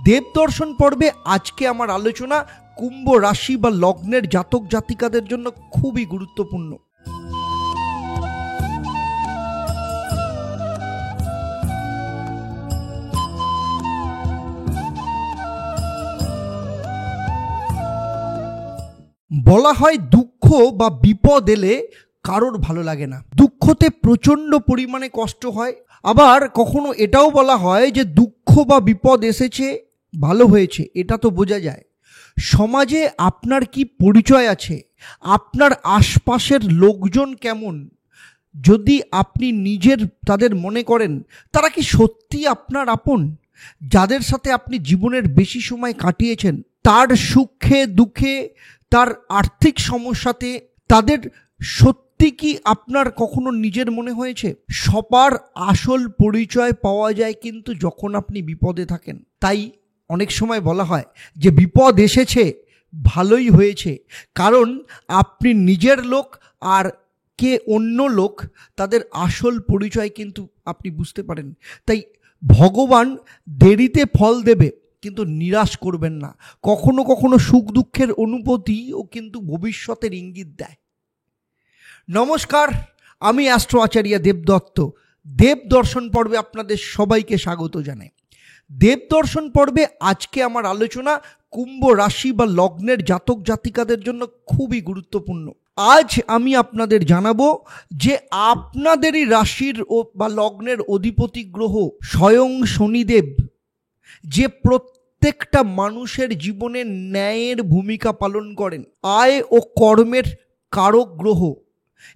দেবদর্শন পর্বে আজকে আমার আলোচনা কুম্ভ রাশি বা লগ্নের জাতক জাতিকাদের জন্য খুবই গুরুত্বপূর্ণ। বলা হয় দুঃখ বা বিপদ এলে কারোর ভালো লাগে না, দুঃখতে প্রচণ্ড পরিমাণে কষ্ট হয়। আবার কখনো এটাও বলা হয় যে দুঃখ বা বিপদ এসেছে ভালো হয়েছে, এটা তো বোঝা যায়। সমাজে আপনার কি পরিচয় আছে, আপনার আশপাশের লোকজন কেমন, যদি আপনি নিজের তাদের মনে করেন তারা কি সত্যি আপনার আপন, যাদের সাথে আপনি জীবনের বেশি সময় কাটিয়েছেন, তার সুখে দুঃখে তার আর্থিক সমস্যাতে তাদের সত্যি কি আপনার কখনো নিজের মনে হয়েছে? সবার আসল পরিচয় পাওয়া যায় কিন্তু যখন আপনি বিপদে থাকেন। তাই অনেক সময় বলা হয় যে বিপদ এসেছে ভালোই হয়েছে, কারণ আপনি নিজের লোক আর কে অন্য লোক তাদের আসল পরিচয় কিন্তু আপনি বুঝতে পারেন। তাই ভগবান দেরিতে ফল দেবে কিন্তু নিরাশ করবেন না। কখনো কখনো সুখ দুঃখের অনুভূতিও কিন্তু ভবিষ্যতের ইঙ্গিত দেয়। নমস্কার, আমি অ্যাস্ট্রো আচার্য দেবদত্ত। দেবদর্শন পর্বে আপনাদের সবাইকে স্বাগত জানাই। দেবদর্শন পর্বে আজকে আমার আলোচনা কুম্ভ রাশি বা লগ্নের জাতক জাতিকাদের জন্য খুবই গুরুত্বপূর্ণ। আজ আমি আপনাদের জানাবো যে আপনাদেরই রাশির বা লগ্নের অধিপতি গ্রহ স্বয়ং শনিদেব, যে প্রত্যেকটা মানুষের জীবনে ন্যায়ের ভূমিকা পালন করেন, আয় ও কর্মের কারক গ্রহ,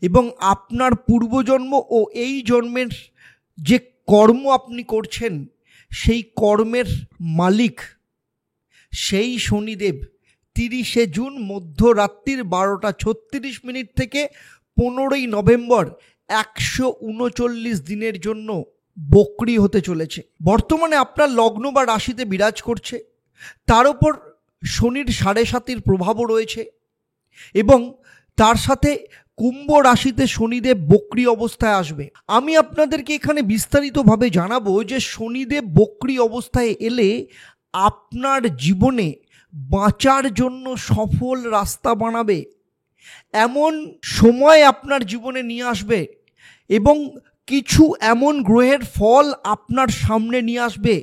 এবং আপনার পূর্বজন্ম ও এই জন্মের যে কর্ম আপনি করছেন সেই কর্মের মালিক সেই শনিদেব 30শে জুন মধ্যরাত্রির 12:36 থেকে 15ই নভেম্বর 139 দিনের জন্য বক্রী হতে চলেছে। বর্তমানে আপনার লগ্ন বা রাশিতে বিরাজ করছে, তার উপর শনির 7.5 প্রভাবও রয়েছে, এবং তার সাথে কুম্ভ রাশিতে শনিদেব বক্রী অবস্থায় আসবে। আমি আপনাদেরকে এখানে বিস্তারিতভাবে জানাবো যে শনিদেব বক্রী অবস্থায় এলে আপনার জীবনে বাঁচার জন্য সফল রাস্তা বানাবে, এমন সময় আপনার জীবনে নিয়ে আসবে, এবং কিছু এমন গ্রহের ফল আপনার সামনে নিয়ে আসবে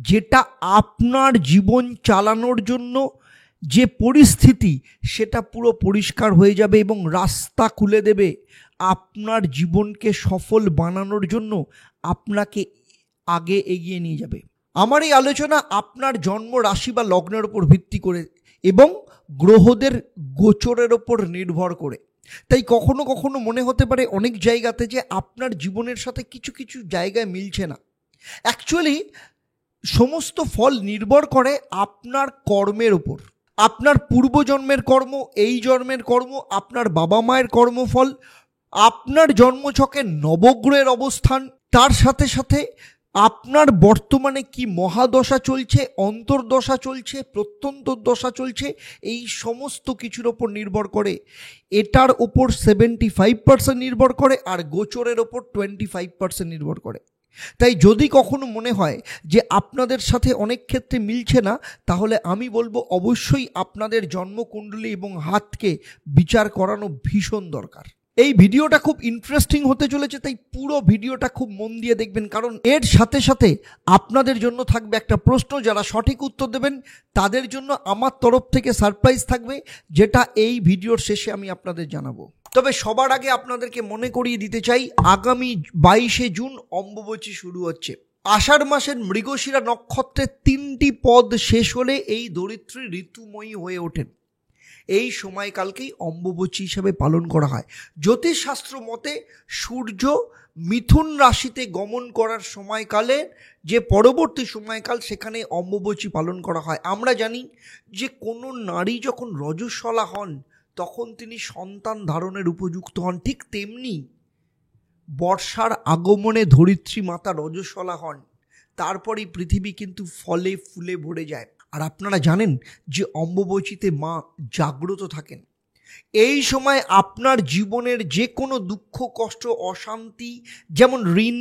যেটা আপনার জীবন চালানোর জন্য যে পরিস্থিতি সেটা পুরো পরিষ্কার হয়ে যাবে এবং রাস্তা খুলে দেবে আপনার জীবনকে সফল বানানোর জন্য, আপনাকে আগে এগিয়ে নিয়ে যাবে। আমার এই আলোচনা আপনার জন্ম রাশি বা লগ্নের ওপর ভিত্তি করে এবং গ্রহদের গোচরের ওপর নির্ভর করে। তাই কখনো কখনো মনে হতে পারে অনেক জায়গাতে যে আপনার জীবনের সাথে কিছু কিছু জায়গায় মিলছে না। অ্যাকচুয়ালি সমস্ত ফল নির্ভর করে আপনার কর্মের ওপর, আপনার পূর্বজন্মের কর্ম, এই জন্মের কর্ম, আপনার বাবা মায়ের কর্মফল, আপনার জন্মছকে নবগ্রহের অবস্থান, তার সাথে সাথে আপনার বর্তমানে কি মহাদশা চলছে, অন্তর্দশা চলছে, প্রত্যন্তর দশা চলছে, এই সমস্ত কিছুর ওপর নির্ভর করে। এটার ওপর 75% নির্ভর করে আর গোচরের ওপর 25% নির্ভর করে। তাই যদি কখনো মনে হয় যে আপনাদের সাথে অনেক ক্ষেত্রে মিলছে না, তাহলে আমি বলবো অবশ্যই আপনাদের জন্মকুণ্ডলী এবং হাতকে বিচার করানো ভীষণ দরকার। এই ভিডিওটা খুব ইন্টারেস্টিং হতে চলেছে, তাই পুরো ভিডিওটা খুব মন দিয়ে দেখবেন, কারণ এর সাথে সাথে আপনাদের জন্য থাকবে একটা প্রশ্ন। যারা সঠিক উত্তর দেবেন তাদের জন্য আমার তরফ থেকে সারপ্রাইজ থাকবে, যেটা এই ভিডিওর শেষে আমি আপনাদের জানাবো। তবে সবার আগে আপনাদেরকে মনে করিয়ে দিতে চাই, আগামী 22শে জুন অম্বুবাচী শুরু হচ্ছে। আষাঢ় মাসের মৃগশিরা নক্ষত্রের 3টি পদ শেষ হলে এই ধরিত্রী ঋতুময়ী হয়ে ওঠেন। এই সময়কালকেই অম্বুবাচী হিসাবে পালন করা হয়। জ্যোতিষশাস্ত্র মতে সূর্য মিথুন রাশিতে গমন করার সময়কালে যে পরবর্তী সময়কাল, সেখানে অম্বুবাচী পালন করা হয়। আমরা জানি যে কোনো নারী যখন রজস্বলা হন তখন তিনি সন্তান ধারণের উপযুক্ত হন, ঠিক তেমনি বর্ষার আগমনে ধরিত্রী মাতা রজস্বলা হন, তারপরেই পৃথিবী কিন্তু ফলে ফুলে ভরে যায়। আর আপনারা জানেন যে অম্বুবাচীতে মা জাগ্রত থাকেন। এই সময় আপনার জীবনের যে কোনো দুঃখ কষ্ট অশান্তি, যেমন ঋণ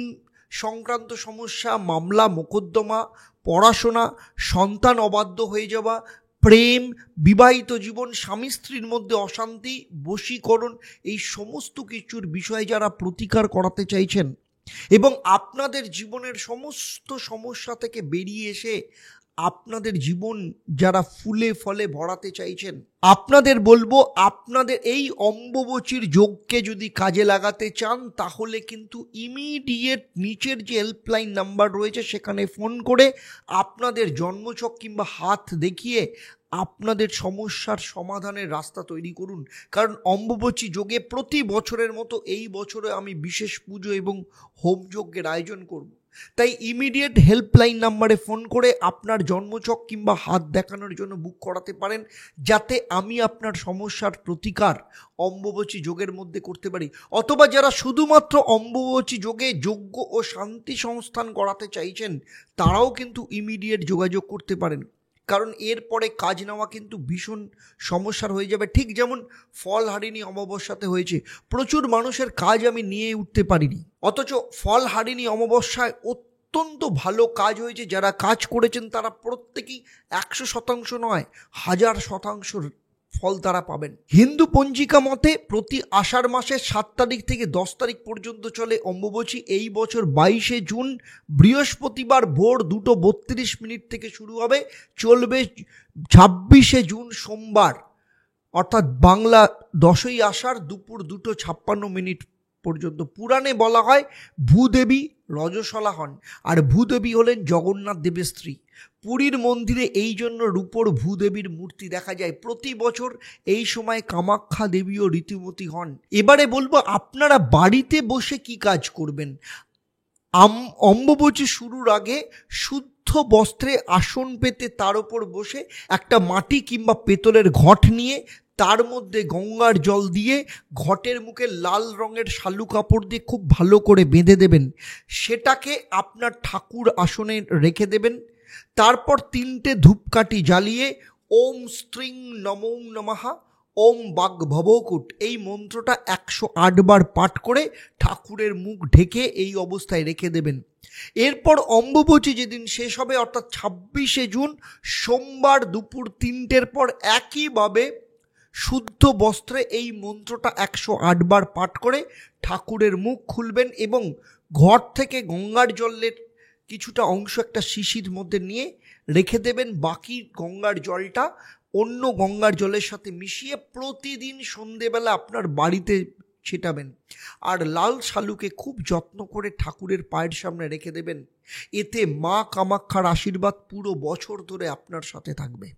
সংক্রান্ত সমস্যা, মামলা মোকদ্দমা, পড়াশোনা, সন্তান অবাধ্য হয়ে যাওয়া, প্রেম, বিবাহিত জীবন, স্বামী স্ত্রীর মধ্যে অশান্তি, বশীকরণ, এই সমস্ত কিছুর বিষয়ে যারা প্রতিকার করাতে চাইছেন এবং আপনাদের জীবনের সমস্ত সমস্যা থেকে বেরিয়ে এসে আপনাদের জীবন যারা ফুলে ফলে ভরাতে চাইছেন, আপনাদের বলবো, আপনাদের এই অম্বুবাচীর যোগকে যদি কাজে লাগাতে চান তাহলে কিন্তু ইমিডিয়েট নিচের যে হেল্পলাইন নাম্বার রয়েছে সেখানে ফোন করে আপনাদের জন্মছক কিংবা হাত দেখিয়ে আপনাদের সমস্যার সমাধানের রাস্তা তৈরি করুন। কারণ অম্বুবাচী যোগে প্রতি বছরের মতো এই বছরে আমি বিশেষ পুজো এবং হোমযজ্ঞের আয়োজন করব। তাই ইমিডিয়েট হেল্পলাইন নাম্বারে ফোন করে আপনার জন্মছক কিংবা হাত দেখানোর জন্য বুক করাতে পারেন, যাতে আমি আপনার সমস্যার প্রতিকার অম্বুবাচী যোগের মধ্যে করতে পারি। অথবা যারা শুধুমাত্র অম্বুবাচী যোগে যজ্ঞ ও শান্তি সংস্থান করাতে চাইছেন তারাও কিন্তু ইমিডিয়েট যোগাযোগ করতে পারেন। কারণ এরপরে কাজ নেওয়া কিন্তু ভীষণ সমস্যার হয়ে যাবে। ঠিক যেমন ফলহারিণী অমাবস্যাতে হয়েছে, প্রচুর মানুষের কাজ আমি নিয়ে উঠতে পারিনি, অথচ ফলহারিণী অমাবস্যায় অত্যন্ত ভালো কাজ হয়েছে। যারা কাজ করেছেন তারা প্রত্যেকেই 100% নয়, 1000% ফল তারা পাবেন। হিন্দু পঞ্জিকা মতে প্রতি আষাঢ় মাসের 7 তারিখ থেকে 10 তারিখ পর্যন্ত চলে অম্বুবাচী। এই বছর 22শে জুন বৃহস্পতিবার ভোর 2:32 থেকে শুরু হবে, চলবে 26শে জুন সোমবার, অর্থাৎ বাংলা 10ই আষাঢ় দুপুর 2:56 পর্যন্ত। পুরাণে বলা হয় ভূদেবী রজস্বলা হন, আর ভূদেবী হলেন জগন্নাথ দেবের স্ত্রী। পুরীর মন্দিরে এই জন্য রূপোর ভূদেবীর মূর্তি দেখা যায়। প্রতি বছর এই সময় কামাখ্যা দেবীও রীতিমতী হন। এবারে বলবো আপনারা বাড়িতে বসে কি কাজ করবেন। অম্বুবাচী শুরুর আগে শুদ্ধ বস্ত্রে আসন পেতে তার উপর বসে একটা মাটি কিংবা পেতলের ঘট নিয়ে তার মধ্যে গঙ্গার জল দিয়ে ঘটের মুখে লাল রঙের শালু কাপড় দিয়ে খুব ভালো করে বেঁধে দেবেন। সেটাকে আপনার ঠাকুর আসনে রেখে দেবেন। তারপর 3টে ধূপকাঠি জ্বালিয়ে ওম স্ত্রিং নমো নমঃ ওম বাগ্ভবকুট এই মন্ত্রটা 108 বার পাঠ করে ঠাকুরের মুখ ঢেকে এই অবস্থায় রেখে দেবেন। এরপর অম্বুবাচী যেদিন শেষ হবে, অর্থাৎ 26শে জুন সোমবার দুপুর 3টের পর একইভাবে শুদ্ধ বস্ত্রে এই মন্ত্রটা 108 বার পাঠ করে ঠাকুরের মুখ খুলবেন এবং ঘর থেকে গঙ্গার জলের কিছুটা অংশ একটা শিশির মধ্যে নিয়ে রেখে দেবেন। বাকি গঙ্গার জলটা অন্য গঙ্গার জলের সাথে মিশিয়ে প্রতিদিন সন্ধেবেলা আপনার বাড়িতে ছিটাবেন। আর লাল শালুকে খুব যত্ন করে ঠাকুরের পায়ের সামনে রেখে দেবেন। এতে মা কামাখ্যার আশীর্বাদ পুরো বছর ধরে আপনার সাথে থাকবে।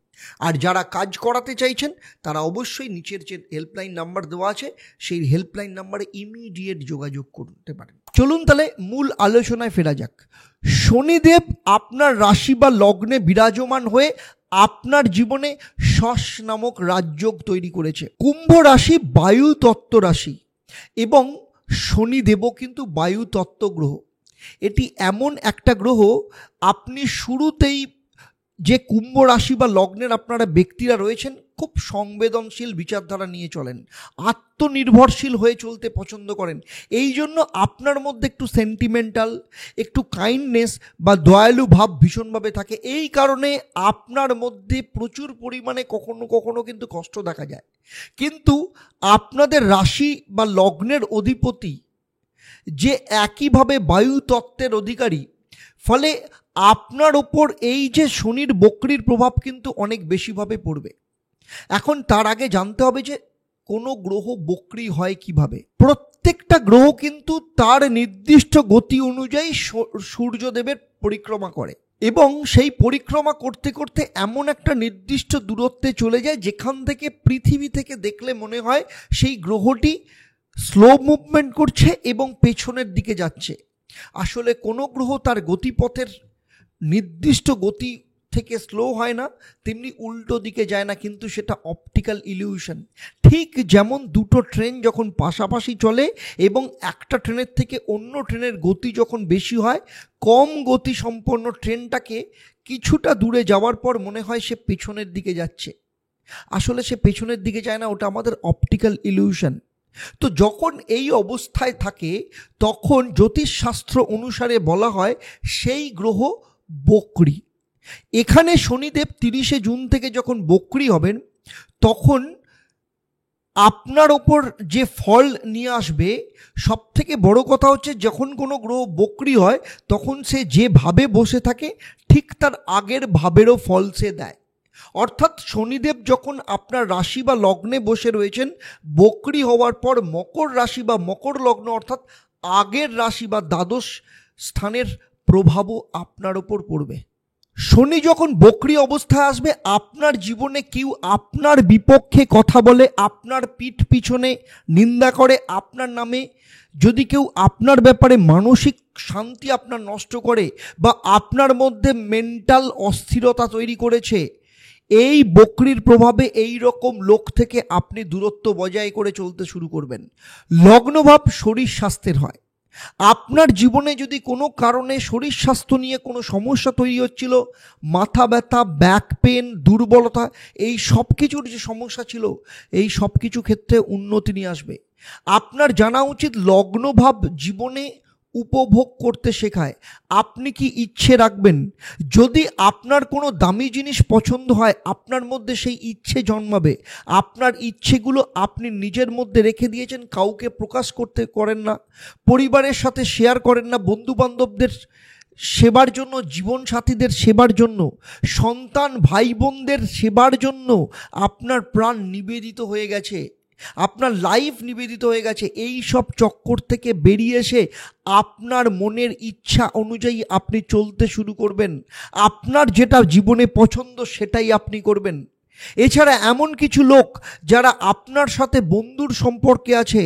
আর যারা কাজ করাতে চাইছেন তারা অবশ্যই নিচের যে হেল্পলাইন নাম্বার দেওয়া আছে সেই হেল্পলাইন নাম্বারে ইমিডিয়েট যোগাযোগ করতে পারেন। চলুন তাহলে মূল আলোচনায় ফেরা যাক। শনিদেব আপনার রাশি বা লগ্নে বিরাজমান হয়ে আপনার জীবনে শশ নামক রাজযোগ তৈরি করেছে। কুম্ভ রাশি বায়ু তত্ত্ব রাশি এবং শনিদেবও কিন্তু বায়ু তত্ত্ব গ্রহ। এটি এমন একটা গ্রহ, আপনি শুরুতেই যে কুম্ভ রাশি বা লগ্নের আপনারা ব্যক্তিরা রয়েছেন খুব সংবেদনশীল বিচারধারা নিয়ে চলেন, আত্মনির্ভরশীল হয়ে চলতে পছন্দ করেন। এই জন্য আপনার মধ্যে একটু সেন্টিমেন্টাল, একটু কাইন্ডনেস বা দয়ালু ভাব ভীষণভাবে থাকে। এই কারণে আপনার মধ্যে প্রচুর পরিমাণে কখনো কখনো কিন্তু কষ্ট দেখা যায়। কিন্তু আপনাদের রাশি বা লগ্নের অধিপতি যে একইভাবে বায়ু তত্ত্বের অধিকারী, ফলে আপনার ওপর এই যে শনির বক্রির প্রভাব কিন্তু অনেক বেশিভাবে পড়বে। এখন তার আগে জানতে হবে যে কোনো গ্রহ বক্রি হয় কিভাবে। প্রত্যেকটা গ্রহ কিন্তু তার নির্দিষ্ট গতি অনুযায়ী সূর্যদেবের পরিক্রমা করে এবং সেই পরিক্রমা করতে করতে এমন একটা নির্দিষ্ট দূরত্বে চলে যায় যেখান থেকে পৃথিবী থেকে দেখলে মনে হয় সেই গ্রহটি স্লো মুভমেন্ট করছে এবং পেছনের দিকে যাচ্ছে। আসলে কোনো গ্রহ তার গতিপথের নির্দিষ্ট গতি থেকে স্লো হয় না, তেমনি উল্টো দিকে যায় না, কিন্তু সেটা অপটিক্যাল ইলিউশন। ঠিক যেমন দুটো ট্রেন যখন পাশাপাশি চলে এবং একটা ট্রেনের থেকে অন্য ট্রেনের গতি যখন বেশি হয়, কম গতি সম্পন্ন ট্রেনটাকে কিছুটা দূরে যাওয়ার পর মনে হয় সে পেছনের দিকে যাচ্ছে, আসলে সে পেছনের দিকে যায় না, ওটা আমাদের অপটিক্যাল ইলিউশন। তো যখন এই অবস্থায় থাকে তখন জ্যোতিষশাস্ত্র অনুসারে বলা হয় সেই গ্রহ বক্রী। এখানে শনিদেব 30শে জুন থেকে যখন বক্রী হবেন, তখন আপনার ওপর যে ফল নিয়ে আসবে, সব থেকে বড় কথা হচ্ছে যখন কোনো গ্রহ বক্রী হয় তখন সে যে ভাবে বসে থাকে ঠিক তার আগের ভাবেরও ফল সে দেয়। অর্থাৎ শনিদেব যখন আপনার রাশি বা লগ্নে বসে রয়েছেন, বক্রী হওয়ার পর মকর রাশি বা মকর লগ্ন অর্থাৎ আগের রাশি বা দ্বাদশ স্থানের প্রভাবও আপনার ওপর পড়বে। শনি যখন বক্রী অবস্থায় আসবে, আপনার জীবনে কেউ আপনার বিপক্ষে কথা বলে, আপনার পিঠ পিছনে নিন্দা করে, আপনার নামে যদি কেউ আপনার ব্যাপারে মানসিক শান্তি আপনার নষ্ট করে বা আপনার মধ্যে মেন্টাল অস্থিরতা তৈরি করেছে, এই বক্রীর প্রভাবে এই রকম লোক থেকে আপনি দূরত্ব বজায় করে চলতে শুরু করবেন। লগ্নভাব শরীর স্বাস্থ্যের হয়। আপনার জীবনে যদি কোনো কারণে শরীর স্বাস্থ্য নিয়ে কোনো সমস্যা তৈরি হচ্ছিল, মাথা ব্যথা, ব্যাক পেন, দুর্বলতা, এই সব কিছুর যে সমস্যা ছিল, এই সব কিছু ক্ষেত্রে উন্নতি নিয়ে আসবে। আপনার জানা উচিত লগ্নভাব জীবনে উপভোগ করতে শেখায়। আপনি কি ইচ্ছে রাখবেন? যদি আপনার কোনো দামি জিনিস পছন্দ হয়, আপনার মধ্যে সেই ইচ্ছে জন্মাবে। আপনার ইচ্ছেগুলো আপনি নিজের মধ্যে রেখে দিয়েছেন, কাউকে প্রকাশ করতে করেন না, পরিবারের সাথে শেয়ার করেন না, বন্ধুবান্ধবদের সেবার জন্য, জীবনসাথীদের সেবার জন্য, সন্তান ভাই বোনদের সেবার জন্য আপনার প্রাণ নিবেদিত হয়ে গেছে, আপনার লাইফ নিবেদিত হয়ে গেছে। এই সব চক্কর থেকে বেরিয়ে এসে আপনার মনের ইচ্ছা অনুযায়ী আপনি চলতে শুরু করবেন। আপনার যেটা জীবনে পছন্দ সেটাই আপনি করবেন। এছাড়া এমন কিছু লোক যারা আপনার সাথে বন্ধুর সম্পর্কে আছে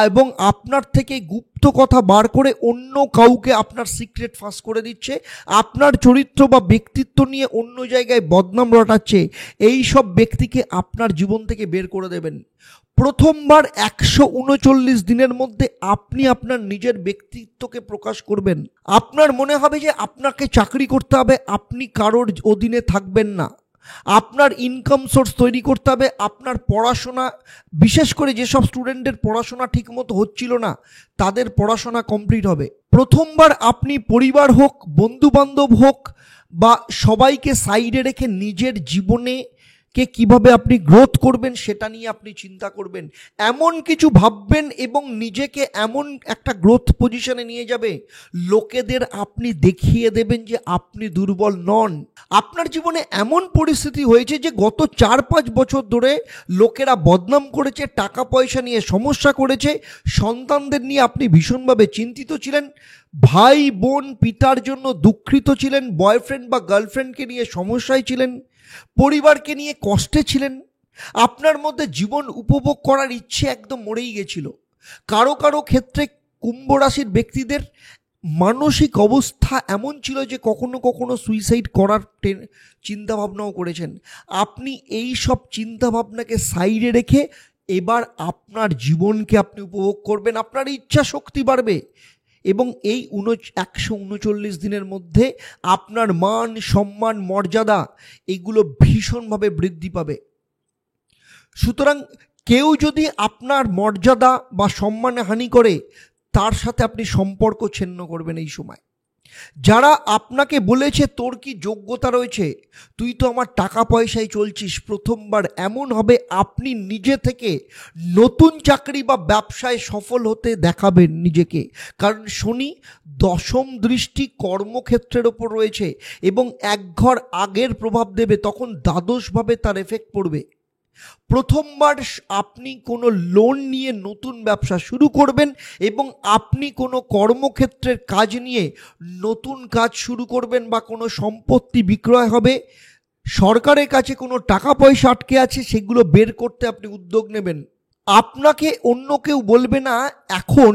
এবং আপনার থেকে গুপ্ত কথা বার করে অন্য কাউকে আপনার সিক্রেট ফাঁস করে দিচ্ছে, আপনার চরিত্র বা ব্যক্তিত্ব নিয়ে অন্য জায়গায় বদনাম রটাচ্ছে, এই সব ব্যক্তিকে আপনার জীবন থেকে বের করে দেবেন। প্রথমবার 139 দিনের মধ্যে আপনি আপনার নিজের ব্যক্তিত্বকে প্রকাশ করবেন। আপনার মনে হবে যে আপনাকে চাকরি করতে হবে, আপনি কারোর অধীনে থাকবেন না। আপনার ইনকাম সোর্স তৈরি করতে হবে। আপনার পড়াশোনা, বিশেষ করে যেসব স্টুডেন্টের পড়াশোনা ঠিকমতো হচ্ছিল না, তাদের পড়াশোনা কমপ্লিট হবে। প্রথমবার আপনি পরিবার হোক, বন্ধুবান্ধব হোক বা সবাইকে সাইডে রেখে নিজের জীবনে কে কিভাবে আপনি গ্রোথ করবেন সেটা নিয়ে আপনি চিন্তা করবেন, এমন কিছু ভাববেন এবং নিজেকে এমন একটা গ্রোথ পজিশনে নিয়ে যাবে, লোকেদের আপনি দেখিয়ে দেবেন যে আপনি দুর্বল নন। আপনার জীবনে এমন পরিস্থিতি হয়েছে যে গত 4-5 বছর ধরে লোকেরা বদনাম করেছে, টাকা পয়সা নিয়ে সমস্যা করেছে, সন্তানদের নিয়ে আপনি ভীষণভাবে চিন্তিত ছিলেন, ভাই বোন পিতার জন্য দুঃখিত ছিলেন, বয়ফ্রেন্ড বা গার্লফ্রেন্ডকে নিয়ে সমস্যায় ছিলেন, পরিবারকে নিয়ে কষ্টে ছিলেন, আপনার মধ্যে জীবন উপভোগ করার ইচ্ছে একদম মরেই গেছিল। কারো কারো ক্ষেত্রে কুম্ভ রাশির ব্যক্তিদের মানসিক অবস্থা এমন ছিল যে কখনো কখনো সুইসাইড করার চিন্তাভাবনাও করেছেন। আপনি এই সব চিন্তাভাবনাকে সাইডে রেখে এবার আপনার জীবনকে আপনি উপভোগ করবেন, আপনার ইচ্ছা শক্তি বাড়বে এবং এই 139 দিনের মধ্যে আপনার মান সম্মান মর্যাদা এগুলো ভীষণভাবে বৃদ্ধি পাবে। সুতরাং কেউ যদি আপনার মর্যাদা বা সম্মানে হানি করে, তার সাথে আপনি সম্পর্ক ছিন্ন করবেন এই সময়। যারা আপনাকে বলেছে তোর কি যোগ্যতা রয়েছে, তুই তো আমার টাকা পয়সায় চলছিস, প্রথমবার এমন হবে আপনি নিজে থেকে নতুন চাকরি বা ব্যবসায় সফল হতে দেখাবেন নিজেকে। কারণ শনি দশম দৃষ্টি কর্মক্ষেত্রের ওপর রয়েছে এবং এক ঘর আগের প্রভাব দেবে, তখন দ্বাদশভাবে তার এফেক্ট পড়বে। প্রথমবার আপনি কোনো লোন নিয়ে নতুন ব্যবসা শুরু করবেন এবং আপনি কোনো কর্মক্ষেত্রের কাজ নিয়ে নতুন কাজ শুরু করবেন বা কোনো সম্পত্তি বিক্রয় হবে, সরকারের কাছে কোনো টাকা পয়সা আটকে আছে সেগুলো বের করতে আপনি উদ্যোগ নেবেন। আপনাকে অন্য কেউ বলবে না, এখন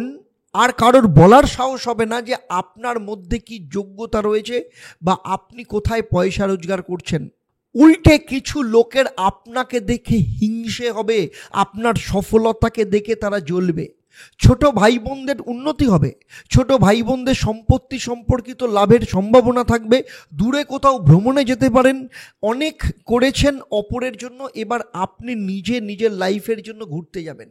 আর কারোর বলার সাহস হবে না যে আপনার মধ্যে কি যোগ্যতা রয়েছে বা আপনি কোথায় পয়সা রোজগার করছেন। উল্টে কিছু লোকের আপনাকে দেখে হিংসে হবে, আপনার সফলতাকে দেখে তারা জ্বলবে। ছোট ভাই বোনদের উন্নতি হবে, ছোট ভাই বোনদের সম্পত্তি সম্পর্কিত লাভের সম্ভাবনা থাকবে, দূরে কোথাও ভ্রমণে যেতে পারেন। অনেক করেছেন অপরের জন্য, এবার আপনি নিজে নিজের লাইফের জন্য ঘুরতে যাবেন।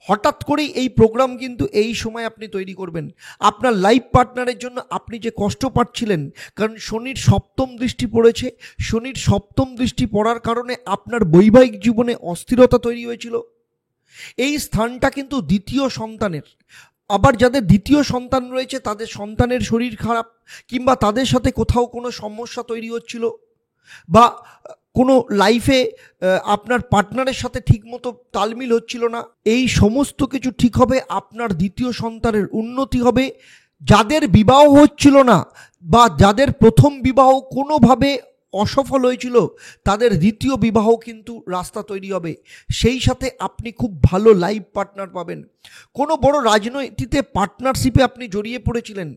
হঠাৎ করেই এই প্রোগ্রাম কিন্তু এই সময় আপনি তৈরি করবেন। আপনার লাইফ পার্টনারের জন্য আপনি যে কষ্ট পাচ্ছিলেন, কারণ শনির সপ্তম দৃষ্টি পড়েছে, শনির সপ্তম দৃষ্টি পড়ার কারণে আপনার বৈবাহিক জীবনে অস্থিরতা তৈরি হয়েছিল। এই স্থানটা কিন্তু দ্বিতীয় সন্তানের। আবার যাদের দ্বিতীয় সন্তান রয়েছে তাদের সন্তানের শরীর খারাপ, কিংবা তাদের সাথে কোথাও কোনো সমস্যা তৈরি হচ্ছিল, বা কোনো লাইফে আপনার পার্টনারের সাথে ঠিকমতো তালমিল হচ্ছিল না, এই সমস্ত কিছু ঠিক হবে। আপনার দ্বিতীয় সন্তানের উন্নতি হবে। যাদের বিবাহ হচ্ছিল না বা যাদের প্রথম বিবাহ কোনোভাবে অসফল হয়েছিল, তাদের দ্বিতীয় বিবাহ কিন্তু রাস্তা তৈরি হবে। সেই সাথে আপনি খুব ভালো লাইফ পার্টনার পাবেন। কোনো বড় রাজনৈতিক পার্টনারশিপে আপনি জড়িয়ে পড়েছিলেন,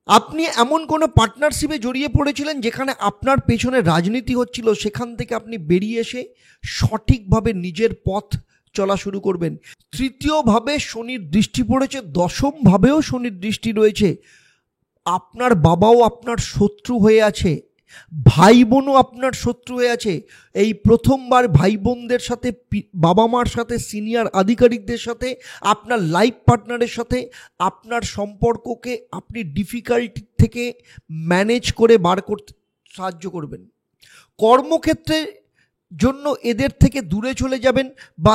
আপনি এমন কোনো পার্টনারশিপে জড়িয়ে পড়েছিলেন যেখানে আপনার পেছনে রাজনীতি হচ্ছিল, সেখান থেকে আপনি বেরিয়ে এসে সঠিকভাবে নিজের পথ চলা শুরু করবেন। তৃতীয়ভাবে শনির দৃষ্টি পড়েছে, দশমভাবেও শনির দৃষ্টি রয়েছে। আপনার বাবাও আপনার শত্রু হয়ে আছে, ভাই বোনও আপনার শত্রু হয়ে আছে। এই প্রথমবার ভাই বোনদের সাথে, বাবা মার সাথে, সিনিয়র আধিকারিকদের সাথে, আপনার লাইফ পার্টনারের সাথে আপনার সম্পর্ককে আপনি ডিফিকাল্টি থেকে ম্যানেজ করে বার করতে সাহায্য করবেন। কর্মক্ষেত্রের জন্য এদের থেকে দূরে চলে যাবেন, বা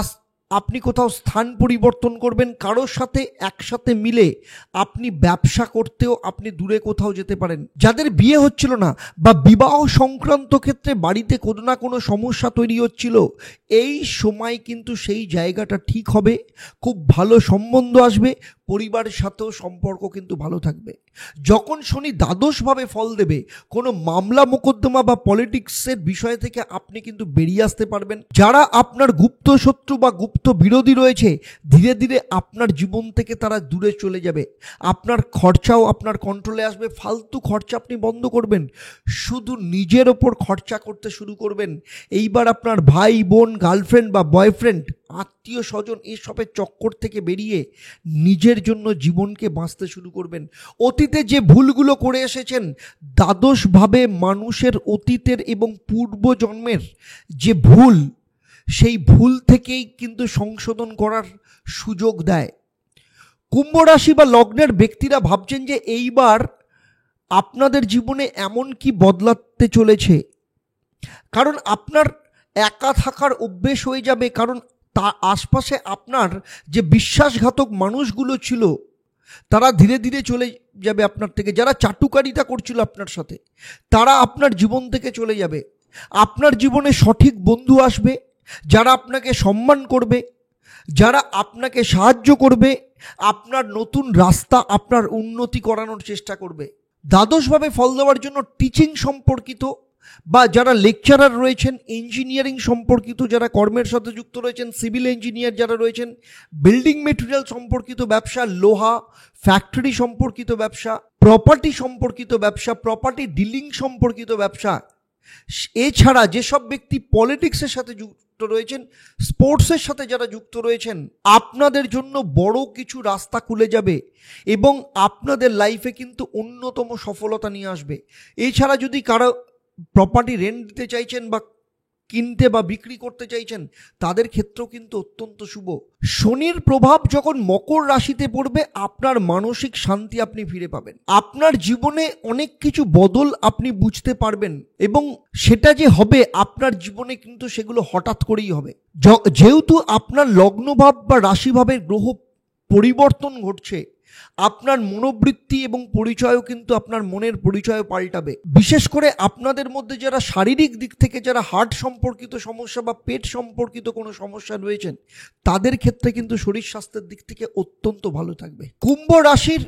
আপনি কোথাও স্থান পরিবর্তন করবেন। কারোর সাথে একসাথে মিলে আপনি ব্যবসা করতেও আপনি দূরে কোথাও যেতে পারেন। যাদের বিয়ে হচ্ছিল না বা বিবাহ সংক্রান্ত ক্ষেত্রে বাড়িতে কোনো না কোনো সমস্যা তৈরি হচ্ছিল, এই সময় কিন্তু সেই জায়গাটা ঠিক হবে, খুব ভালো সম্বন্ধ আসবে, পরিবারের সাথেও সম্পর্ক কিন্তু ভালো থাকবে। যখন শনি দ্বাদশভাবে ফল দেবে, কোনো মামলা মোকদ্দমা বা পলিটিক্সের বিষয় থেকে আপনি কিন্তু বেরিয়ে আসতে পারবেন। যারা আপনার গুপ্ত শত্রু বা গুপ্ত বিরোধী রয়েছে, ধীরে ধীরে আপনার জীবন থেকে তারা দূরে চলে যাবে। আপনার খরচাও আপনার কন্ট্রোলে আসবে। ফালতু খরচা আপনি বন্ধ করবেন, শুধু নিজের ওপর খরচা করতে শুরু করবেন। এইবার আপনার ভাই বোন, গার্লফ্রেন্ড বা বয়ফ্রেন্ড, আত্মীয় স্বজন এসবের চক্কর থেকে বেরিয়ে নিজের জন্য জীবনকে বাঁচতে শুরু করবেন। অতীতে যে ভুলগুলো করে এসেছেন, দ্বাদশভাবে মানুষের অতীতের এবং পূর্বজন্মের যে ভুল, সেই ভুল থেকেই কিন্তু সংশোধন করার সুযোগ দেয়। কুম্ভ রাশি বা লগ্নের ব্যক্তিরা ভাবছেন যে এইবার আপনাদের জীবনে এমন কি বদলাতে চলেছে, কারণ আপনার একা থাকার অভ্যেস হয়ে যাবে। কারণ তার আশপাশে আপনার যে বিশ্বাসঘাতক মানুষগুলো ছিল, তারা ধীরে ধীরে চলে যাবে আপনার থেকে। যারা চাটুকারিতা করছিল আপনার সাথে, তারা আপনার জীবন থেকে চলে যাবে। আপনার জীবনে সঠিক বন্ধু আসবে, যারা আপনাকে সম্মান করবে, যারা আপনাকে সাহায্য করবে, আপনার নতুন রাস্তা, আপনার উন্নতি করানোর চেষ্টা করবে। দ্বাদশভাবে ফল দেওয়ার জন্য টিচিং সম্পর্কিত বা যারা লেকচারার রয়েছেন, ইঞ্জিনিয়ারিং সম্পর্কিত যারা কর্মের সাথে যুক্ত রয়েছেন, সিভিল ইঞ্জিনিয়ার যারা রয়েছেন, বিল্ডিং মেটেরিয়াল সম্পর্কিত ব্যবসা, লোহা ফ্যাক্টরি সম্পর্কিত ব্যবসা, প্রপার্টি সম্পর্কিত ব্যবসা, প্রপার্টি ডিলিং সম্পর্কিত ব্যবসা, এছাড়া যেসব ব্যক্তি পলিটিক্সের সাথে যুক্ত রয়েছেন, স্পোর্টসের সাথে যারা যুক্ত রয়েছেন, আপনাদের জন্য বড় কিছু রাস্তা খুলে যাবে এবং আপনাদের লাইফে কিন্তু অন্যতম সফলতা নিয়ে আসবে। এছাড়া যদি কারো প্রপার্টি রেন্ট দিতে চাইছেন বা কিনতে বা বিক্রি করতে চাইছেন, তাদের ক্ষেত্রেও কিন্তু অত্যন্ত শুভ। শনির প্রভাব যখন মকর রাশিতে পড়বে, আপনার মানসিক শান্তি আপনি ফিরে পাবেন। আপনার জীবনে অনেক কিছু বদল আপনি বুঝতে পারবেন, এবং সেটা যে হবে আপনার জীবনে কিন্তু সেগুলো হঠাৎ করেই হবে। যেহেতু আপনার লগ্নভাব বা রাশিভাবের গ্রহ পরিবর্তন ঘটছে, আপনার মনোবৃত্তি এবং পরিচয়ও কিন্তু আপনার মনের পরিচয় পাল্টাবে। বিশেষ করে আপনাদের মধ্যে যারা শারীরিক দিক থেকে, যারা হার্ট সম্পর্কিত সমস্যা বা পেট সম্পর্কিত কোনো সমস্যা রয়েছেন, তাদের ক্ষেত্রে কিন্তু শরীর স্বাস্থ্যের দিক থেকে অত্যন্ত ভালো থাকবে। কুম্ভ রাশির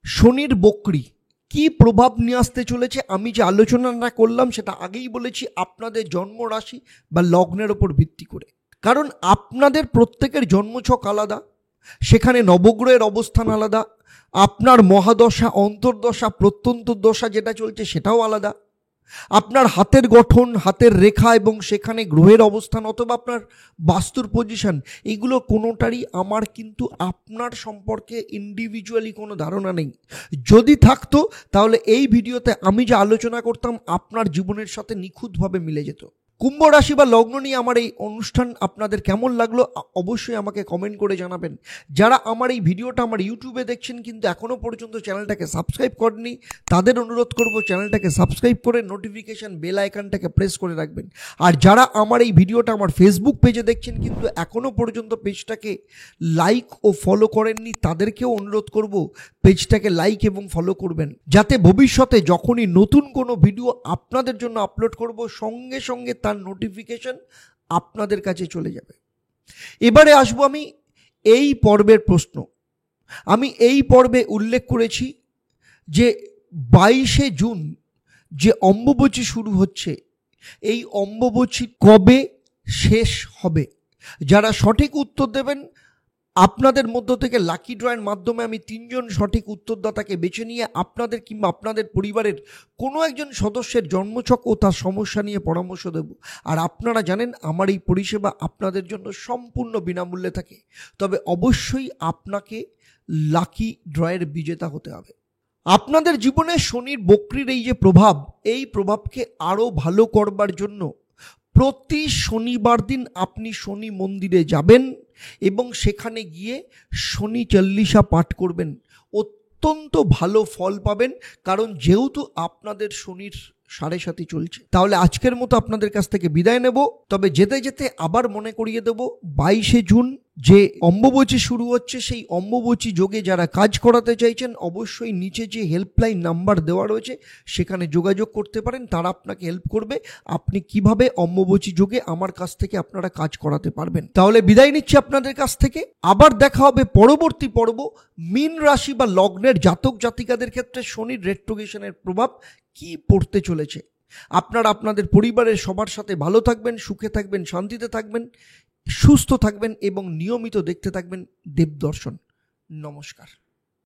শনির বক্রী কি প্রভাব নিয়ে আসতে চলেছে, আমি যে আলোচনাটা করলাম সেটা আগেই বলেছি, আপনাদের জন্ম রাশি বা লগ্নের ওপর ভিত্তি করে। কারণ আপনাদের প্রত্যেকের জন্মছক আলাদা, সেখানে নবগ্রহের অবস্থান আলাদা, আপনার মহাদশা, অন্তর্দশা, প্রত্যন্তর দশা যেটা চলছে সেটাও আলাদা, আপনার হাতের গঠন, হাতের রেখা এবং সেখানে গ্রহের অবস্থান অথবা আপনার বাস্তুর পজিশন, এগুলো কোনোটারই আমার কিন্তু আপনার সম্পর্কে ইন্ডিভিজুয়ালি কোনো ধারণা নেই। যদি থাকতো তাহলে এই ভিডিওতে আমি যে আলোচনা করতাম আপনার জীবনের সাথে নিখুঁতভাবে মিলে যেত। কুম্ভ রাশি বা লগ্ন নিয়ে আমার এই অনুষ্ঠান আপনাদের কেমন লাগলো অবশ্যই আমাকে কমেন্ট করে জানাবেন। যারা আমার এই ভিডিওটা আমার ইউটিউবে দেখছেন কিন্তু এখনও পর্যন্ত চ্যানেলটাকে সাবস্ক্রাইব করেননি, তাদের অনুরোধ করব চ্যানেলটাকে সাবস্ক্রাইব করে নোটিফিকেশান বেল আইকনটাকে প্রেস করে রাখবেন। আর যারা আমার এই ভিডিওটা আমার ফেসবুক পেজে দেখছেন কিন্তু এখনও পর্যন্ত পেজটাকে লাইক ও ফলো করেননি, তাদেরকেও অনুরোধ করব পেজটাকে লাইক এবং ফলো করবেন, যাতে ভবিষ্যতে যখনই নতুন কোনো ভিডিও আপনাদের জন্য আপলোড করব সঙ্গে সঙ্গে তার নোটিফিকেশন আপনাদের কাছে চলে যাবে। এবারে আসবো আমি এই পর্বের প্রশ্ন। আমি এই পর্বে উল্লেখ করেছি যে 22শে জুন যে অম্বুবাচী শুরু হচ্ছে, এই অম্বুবাচী কবে শেষ হবে? যারা সঠিক উত্তর দেবেন আপনাদের মধ্য থেকে লাকি ড্রয়ের মাধ্যমে আমি 3 জন সঠিক উত্তরদাতাকে বেছে নিয়ে আপনাদের কিংবা আপনাদের পরিবারের কোনো একজন সদস্যের জন্মছক ও তার সমস্যা নিয়ে পরামর্শ দেব। আর আপনারা জানেন আমার এই পরিষেবা আপনাদের জন্য সম্পূর্ণ বিনামূল্যে থাকে, তবে অবশ্যই আপনাকে লাকি ড্রয়ের বিজেতা হতে হবে। আপনাদের জীবনে শনির বক্রির এই যে প্রভাব, এই প্রভাবকে আরও ভালো করবার জন্য প্রতি শনিবার দিন আপনি শনি মন্দিরে যাবেন এবং সেখানে গিয়ে শনি চল্লিশা পাঠ করবেন। অত্যন্ত ভালো ফল পাবেন, কারণ যেহেতু আপনাদের শনির 7.5 চলছে। তাহলে আজকের মতো আপনাদের কাছ থেকে বিদায় নেব, তবে যেতে যেতে আবার মনে করিয়ে দেব 22শে জুন যে অম্বুবাচী শুরু হচ্ছে, সেই অম্বুবাচী যোগে যারা কাজ করাতে চাইছেন অবশ্যই নিচে যে হেল্পলাইন নাম্বার দেওয়া রয়েছে সেখানে যোগাযোগ করতে পারেন, তারা আপনাকে হেল্প করবে আপনি কিভাবে অম্বুবাচী যোগে আমার কাছ থেকে আপনারা কাজ করাতে পারবেন। তাহলে বিদায় নিচ্ছি আপনাদের কাছ থেকে, আবার দেখা হবে পরবর্তী পর্ব। মীন রাশি বা লগ্নের জাতক জাতিকাদের ক্ষেত্রে শনির রেট্রোগেশনের প্রভাব কি পড়তে চলেছে। আপনারা আপনাদের পরিবারের সবার সাথে ভালো থাকবেন, সুখে থাকবেন, শান্তিতে থাকবেন, সুস্থ থাকবেন এবং নিয়মিত দেখতে থাকবেন দেবদর্শন। নমস্কার।